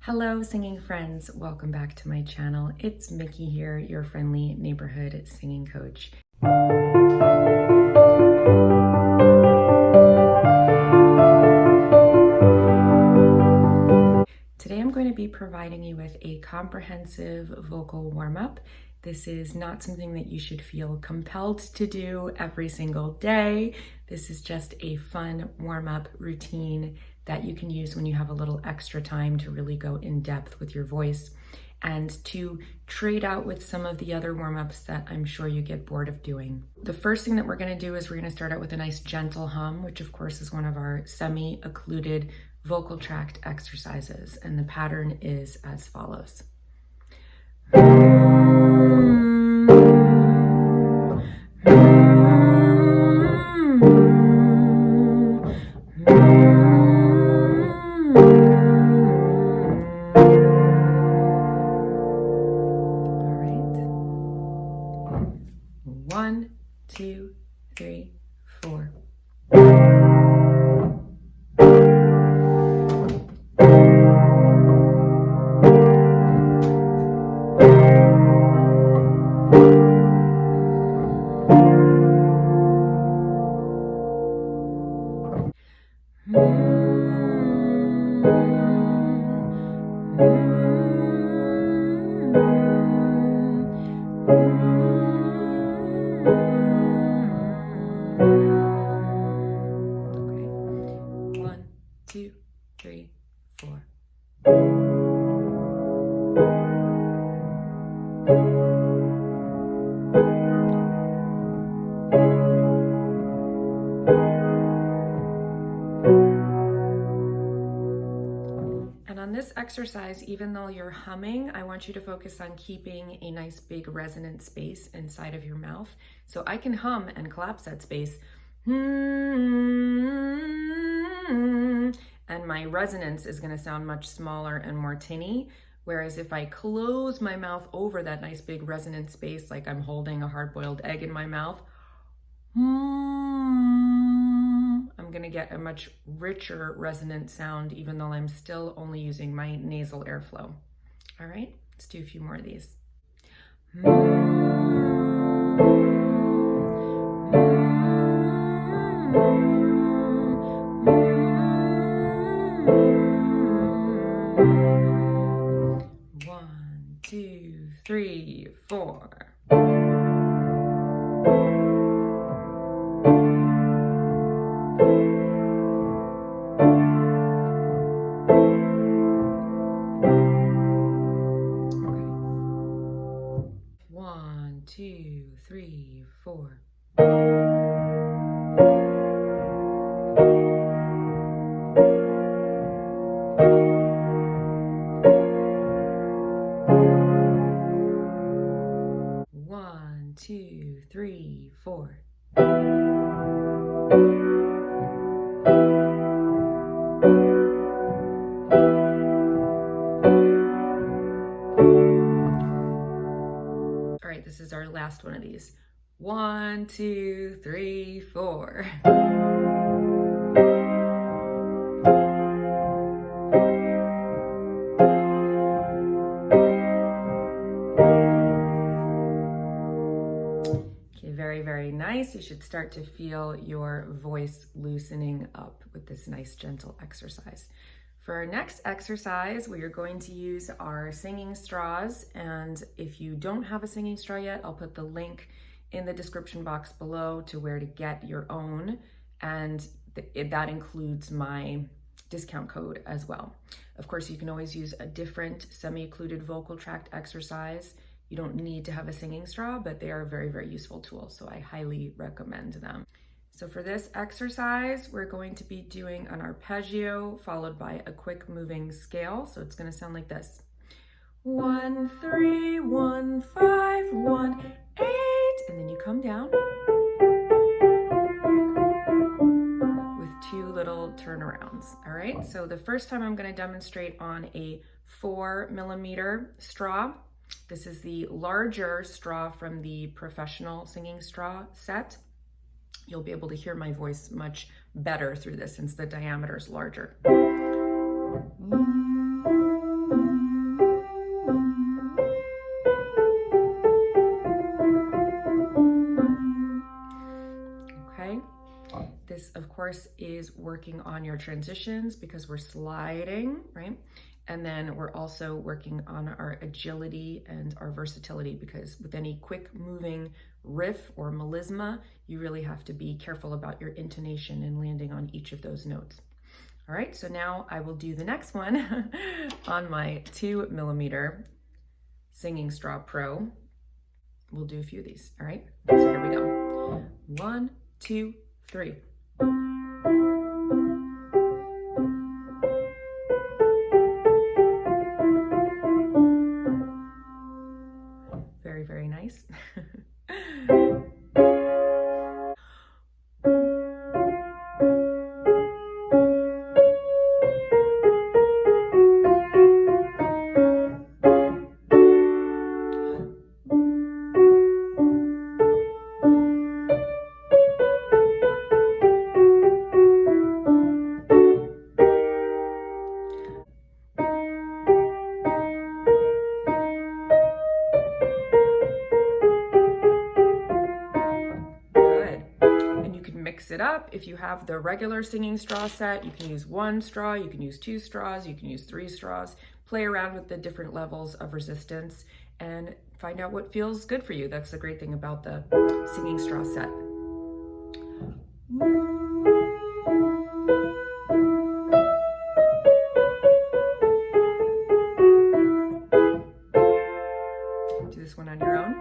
Hello, singing friends. Welcome back to my channel. It's Miki here, your friendly neighborhood singing coach. Today I'm going to be providing you with a comprehensive vocal warm-up. This is not something that you should feel compelled to do every single day. This is just a fun warm-up routine that you can use when you have a little extra time to really go in depth with your voice and to trade out with some of the other warm-ups that I'm sure you get bored of doing. The first thing that we're going to do is we're going to start out with a nice gentle hum, which of course is one of our semi-occluded vocal tract exercises, and the pattern is as follows. One, two, three, four. Two, three, four. And on this exercise, even though you're humming, I want you to focus on keeping a nice big resonant space inside of your mouth. So I can hum and collapse that space. And my resonance is going to sound much smaller and more tinny. Whereas if I close my mouth over that nice big resonant space, like I'm holding a hard-boiled egg in my mouth, I'm going to get a much richer resonant sound, even though I'm still only using my nasal airflow. All right, let's do a few more of these. One, two, three, four. One, two, three, four. One, two, three, four. All right, this is our last one of these. One, two, three, four. Okay, very, very nice. You should start to feel your voice loosening up with this nice, gentle exercise. For our next exercise, we are going to use our singing straws. And if you don't have a singing straw yet, I'll put the link in the description box below to where to get your own. And that includes my discount code as well. Of course, you can always use a different semi-occluded vocal tract exercise. You don't need to have a singing straw, but they are very, very useful tools. So I highly recommend them. So for this exercise, we're going to be doing an arpeggio followed by a quick moving scale. So it's going to sound like this. 1, 3, 1, 5, 1, 8. And then you come down with two little turnarounds. All right. So the first time I'm going to demonstrate on a 4mm straw. This is the larger straw from the professional singing straw set. You'll be able to hear my voice much better through this since the diameter is larger. course, is working on your transitions because we're sliding, right? And then we're also working on our agility and our versatility, because with any quick moving riff or melisma, you really have to be careful about your intonation and landing on each of those notes. All right, so now I will do the next one on my 2mm Singing Straw Pro. We'll do a few of these, all right? So here we go. 1, 2, 3. Very, very nice. Mix it up. If you have the regular singing straw set, you can use 1 straw, you can use 2 straws, you can use 3 straws. Play around with the different levels of resistance and find out what feels good for you. That's the great thing about the singing straw set. Do this one on your own.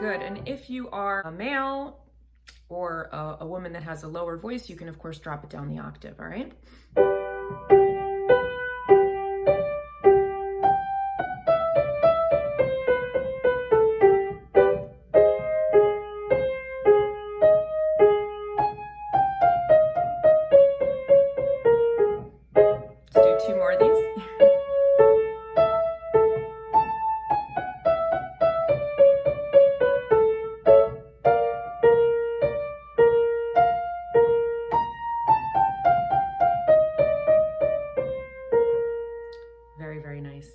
Good, and if you are a male or a woman that has a lower voice, you can of course drop it down the octave, all right? Let's do 2 more of these. Very nice.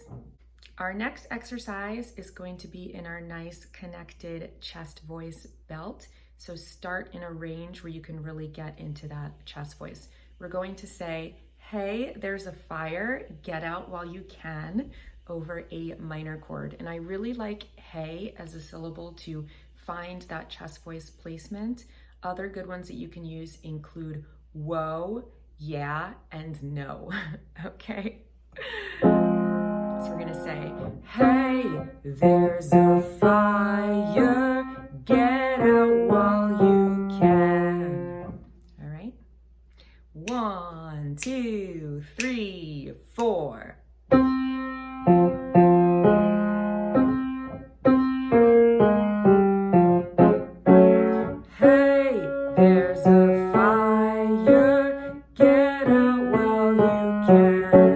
Our next exercise is going to be in our nice connected chest voice belt. So start in a range where you can really get into that chest voice. We're going to say, hey, there's a fire, get out while you can, over a minor chord. And I really like hey as a syllable to find that chest voice placement. Other good ones that you can use include whoa, yeah, and no, okay? So we're gonna say, hey, there's a fire, get out while you can. All right? 1, 2, 3, 4. Hey, there's a fire, get out while you can.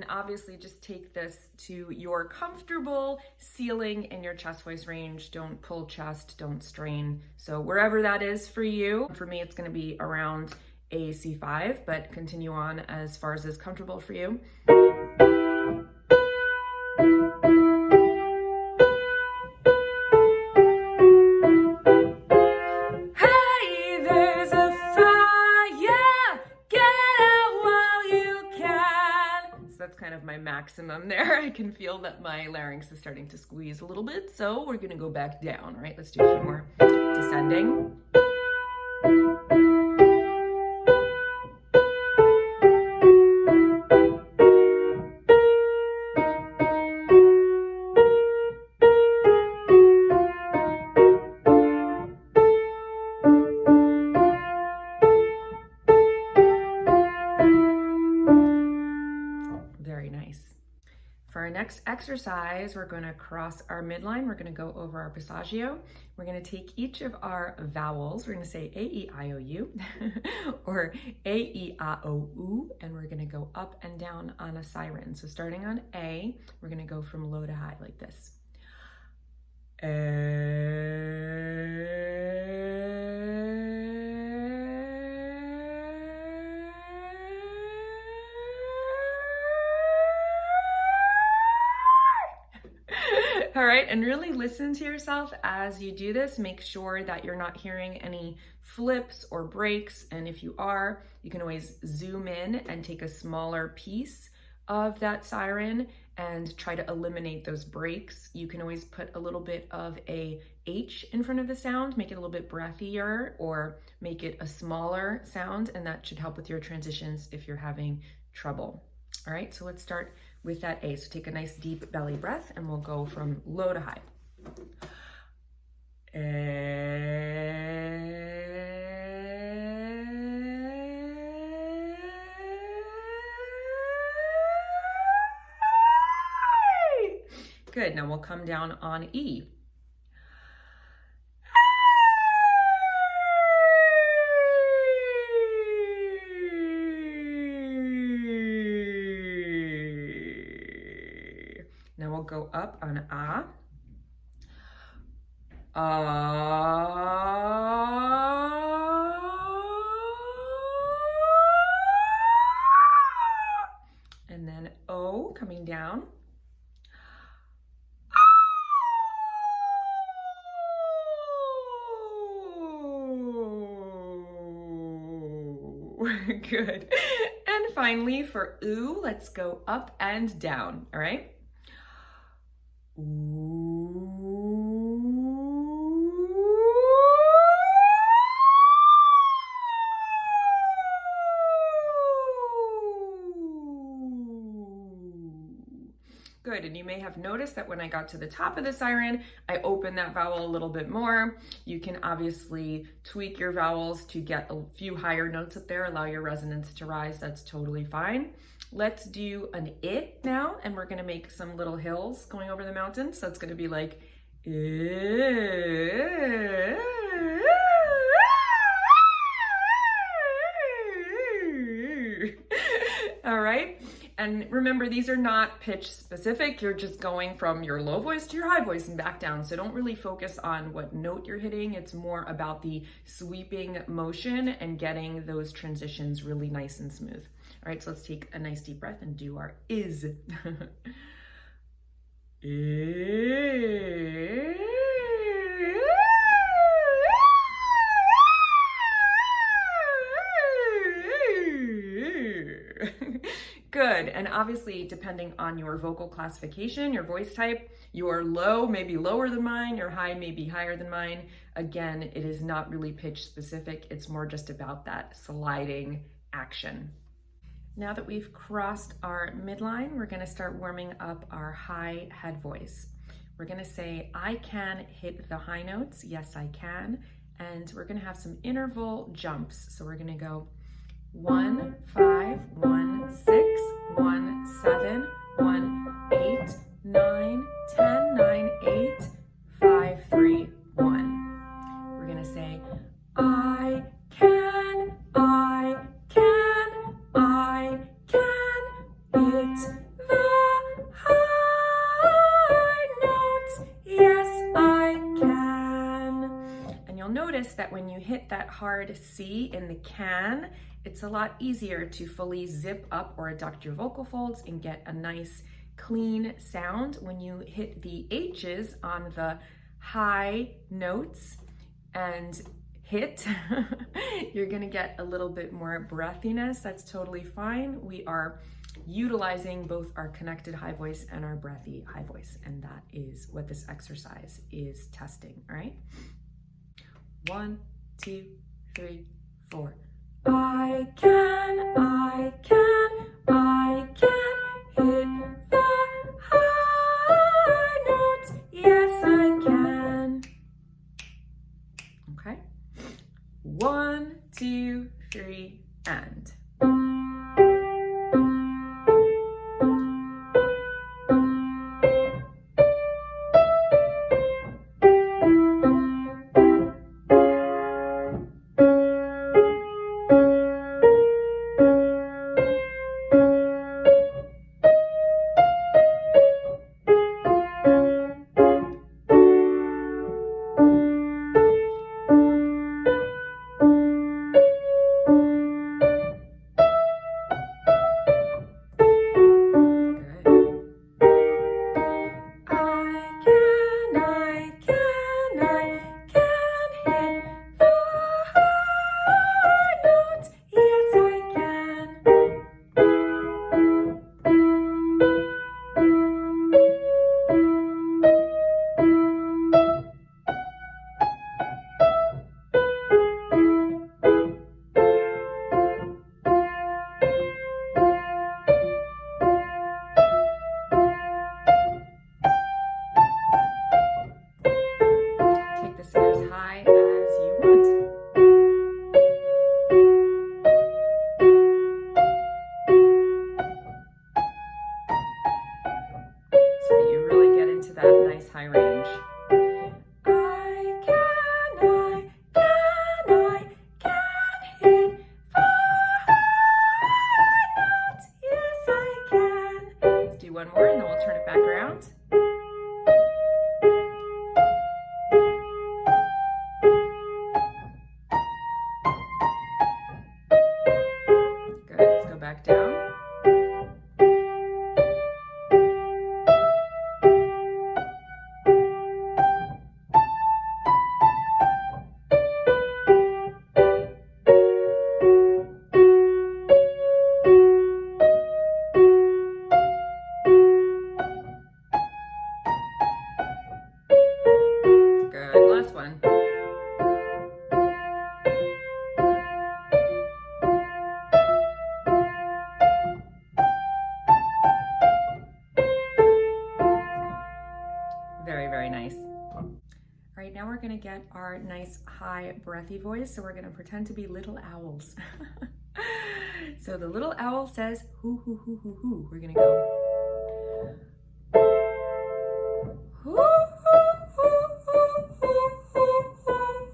Obviously just take this to your comfortable ceiling in your chest voice range. Don't pull chest, don't strain. So wherever that is for you, for me, it's gonna be around a C5, but continue on as far as is comfortable for you. of my maximum there. I can feel that my larynx is starting to squeeze a little bit, so we're gonna go back down, all right? Let's do a few more. Descending. Very nice. For our next exercise, we're going to cross our midline. We're going to go over our passaggio. We're going to take each of our vowels. We're going to say A, E, I, O, U or A, E, I, O, U, and we're going to go up and down on a siren. So starting on A, we're going to go from low to high like this. All right, and really listen to yourself as you do this. Make sure that you're not hearing any flips or breaks, and if you are, you can always zoom in and take a smaller piece of that siren and try to eliminate those breaks. You can always put a little bit of a H in front of the sound, make it a little bit breathier, or make it a smaller sound, and that should help with your transitions if you're having trouble. All right, so let's start with that A. So take a nice deep belly breath and we'll go from low to high. Good, now we'll come down on E. Now we'll go up on Ah. And then O coming down. Good. And finally for oo, let's go up and down, all right? Good, and you may have noticed that when I got to the top of the siren, I opened that vowel a little bit more. You can obviously tweak your vowels to get a few higher notes up there, allow your resonance to rise, that's totally fine. Let's do an I now, and we're gonna make some little hills going over the mountain. So it's gonna be like, all right? And remember, these are not pitch specific. You're just going from your low voice to your high voice and back down. So don't really focus on what note you're hitting. It's more about the sweeping motion and getting those transitions really nice and smooth. All right, so let's take a nice deep breath and do our is. Good, and obviously depending on your vocal classification, your voice type, your low may be lower than mine, your high may be higher than mine. Again, it is not really pitch specific, it's more just about that sliding action. Now that we've crossed our midline, we're gonna start warming up our high head voice. We're gonna say, I can hit the high notes, yes I can, and we're gonna have some interval jumps. So we're gonna go 1, 5, 1, 6, 1, 7, 1, 8, 9, 10, 9, 8, 5, 3, 1. We're gonna say, I can hit the high notes, yes I can. And you'll notice that when you hit that hard C in the can, it's a lot easier to fully zip up or adduct your vocal folds and get a nice clean sound. When you hit the H's on the high notes and hit, you're gonna get a little bit more breathiness. That's totally fine. We are utilizing both our connected high voice and our breathy high voice. And that is what this exercise is testing, all right? 1, 2, 3, 4. I can hit the high notes. Yes, I can. Okay. 1, 2, 3, and. High range. I can hit the high notes. Yes, I can. Let's do one more and then we'll turn it back around. Good, let's go back down. Last one. Very, very nice. All right, now we're going to get our nice high breathy voice. So we're going to pretend to be little owls. So the little owl says hoo, hoo, hoo, hoo, hoo. We're going to go hoo, hoo, hoo, hoo, hoo,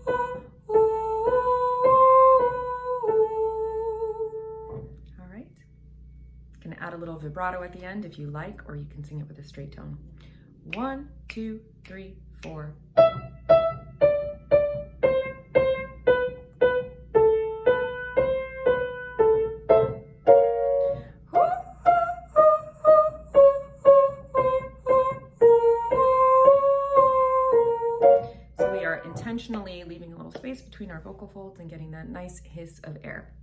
hoo, hoo. All right. You can add a little vibrato at the end if you like, or you can sing it with a straight tone. 1, 2, 3, 4. Intentionally leaving a little space between our vocal folds and getting that nice hiss of air.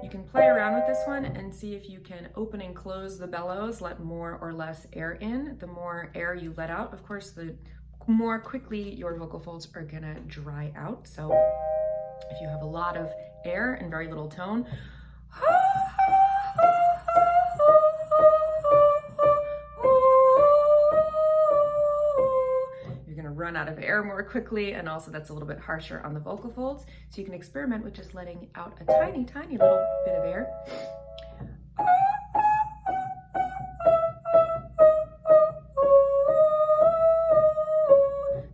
You can play around with this one and see if you can open and close the bellows, let more or less air in. The more air you let out, of course, the more quickly your vocal folds are gonna dry out. So if you have a lot of air and very little tone, run out of air more quickly, and also that's a little bit harsher on the vocal folds. So you can experiment with just letting out a tiny, tiny little bit of air.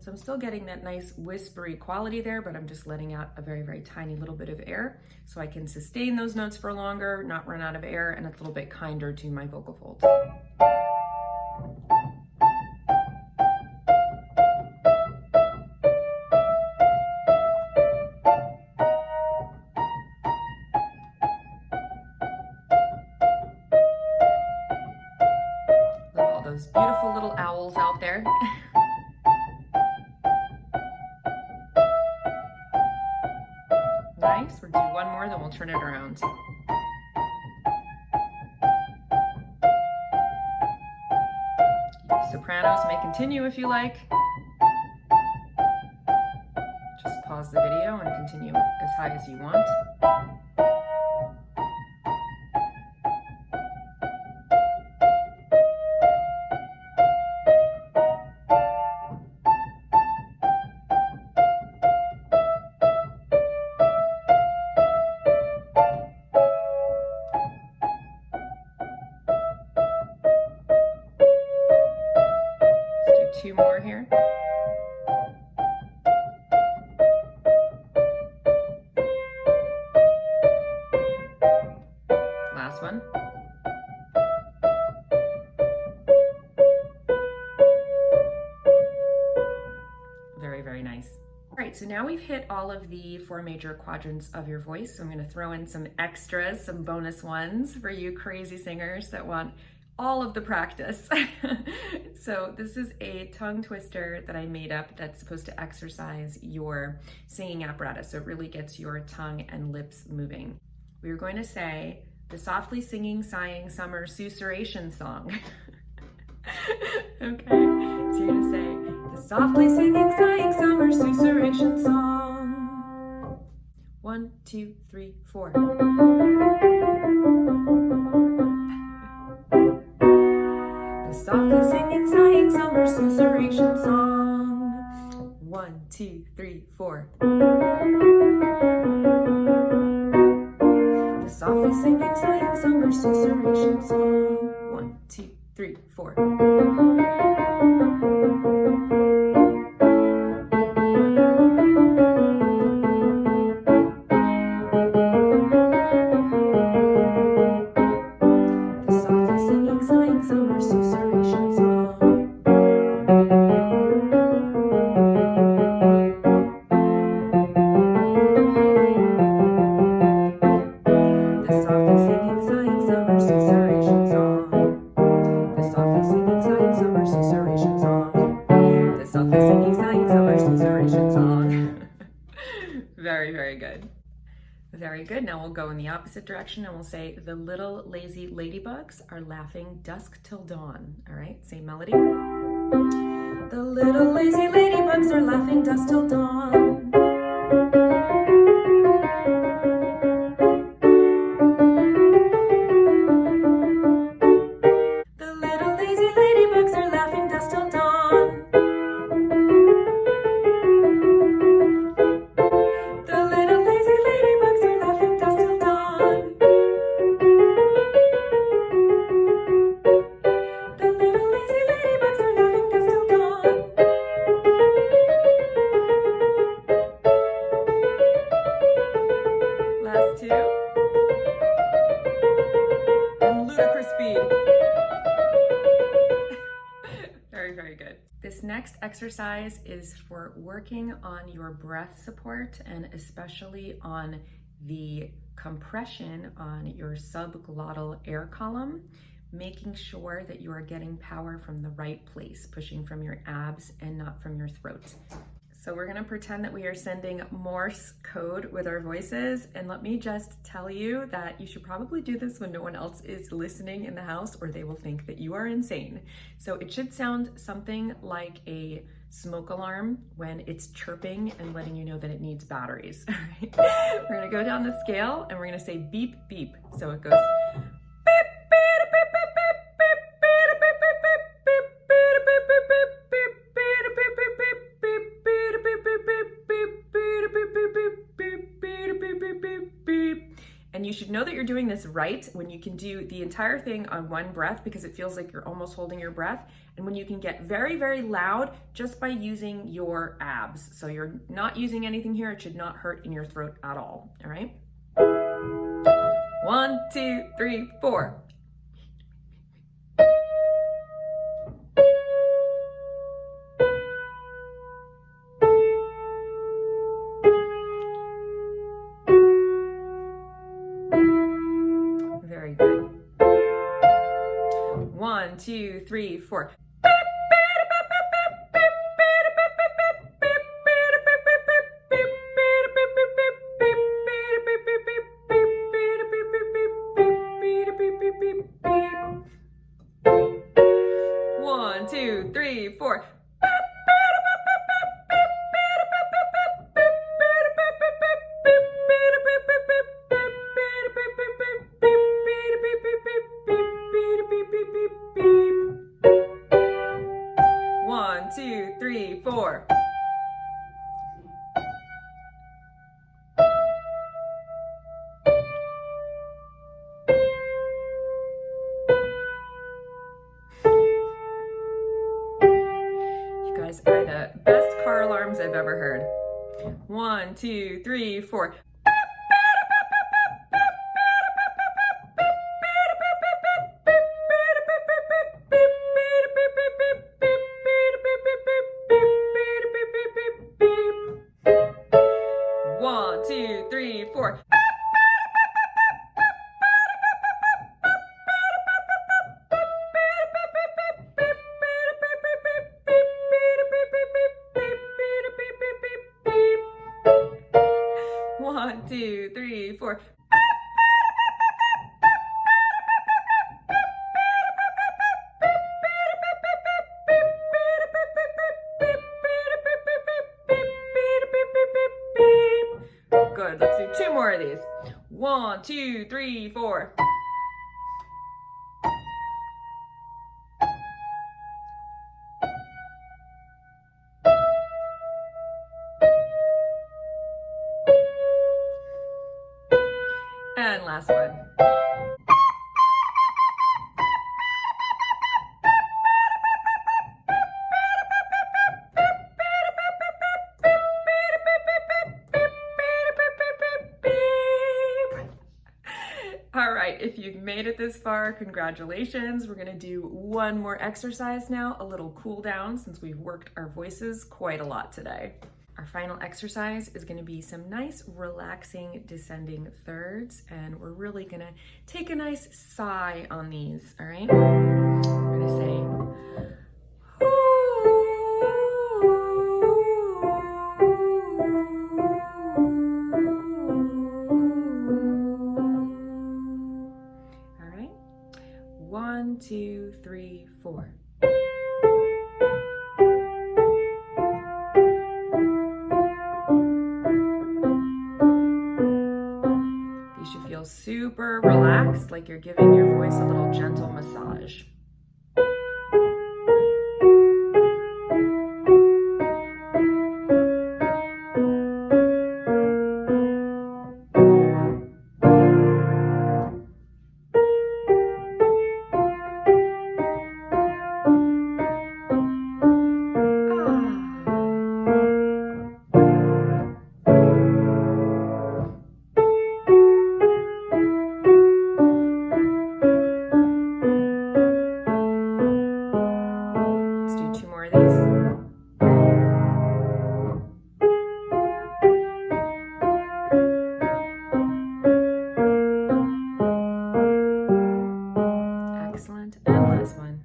So I'm still getting that nice whispery quality there, but I'm just letting out a very, very tiny little bit of air so I can sustain those notes for longer, not run out of air, and it's a little bit kinder to my vocal folds. Those beautiful little owls out there. We'll do one more, then we'll turn it around. Sopranos may continue if you like. Just pause the video and continue as high as you want. Two more here. Last one. Very, very nice. All right, so now we've hit all of the 4 major quadrants of your voice. So I'm going to throw in some extras, some bonus ones for you crazy singers that want all of the practice. So this is a tongue twister that I made up that's supposed to exercise your singing apparatus. So it really gets your tongue and lips moving. We're going to say the softly singing, sighing summer susurration song. Okay, so you're gonna say the softly singing, sighing summer susurration song. 1, 2, 3, 4. Softly singing, sighing summer susurration song. 1, 2, 3, 4. The softly singing, sighing summer susurration song. 1, 2, 3, 4. Very, very good. Very good. Now we'll go in the opposite direction and we'll say the little lazy ladybugs are laughing dusk till dawn. All right, same melody. The little lazy ladybugs are laughing dusk till dawn. The little lazy ladybugs are laughing dusk till dawn. Very good. This next exercise is for working on your breath support and especially on the compression on your subglottal air column, making sure that you are getting power from the right place, pushing from your abs and not from your throat. So we're gonna pretend that we are sending Morse code with our voices, and let me just tell you that you should probably do this when no one else is listening in the house or they will think that you are insane. So it should sound something like a smoke alarm when it's chirping and letting you know that it needs batteries. All right? We're gonna go down the scale and we're gonna say beep, beep. So it goes and you should know that you're doing this right when you can do the entire thing on one breath because it feels like you're almost holding your breath, and when you can get very, very loud just by using your abs. So you're not using anything here. It should not hurt in your throat at all. All right? 1, 2, 3, 4. Very good. 1, 2, 3, 4. 3, 4. You guys are the best car alarms I've ever heard. 1, 2, 3, 4. One, two, three, four. One, two, three, four. Good, let's do 2 more of these. 1, 2, 3, 4. And last one. All right, if you've made it this far, congratulations. We're gonna do one more exercise now, a little cool down since we've worked our voices quite a lot today. Our final exercise is gonna be some nice relaxing descending thirds, and we're really gonna take a nice sigh on these, all right? We're gonna say, all right? 1, 2, 3, 4. You should feel super relaxed, like you're giving your voice a little gentle massage. Excellent. And last one.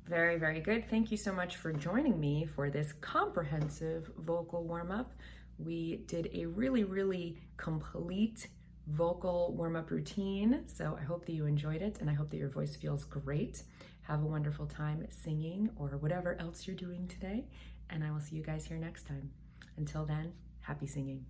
Very, very good. Thank you so much for joining me for this comprehensive vocal warm-up. We did a really, really complete vocal warm-up routine. So I hope that you enjoyed it, and I hope that your voice feels great. Have a wonderful time singing or whatever else you're doing today, and I will see you guys here next time. Until then, happy singing.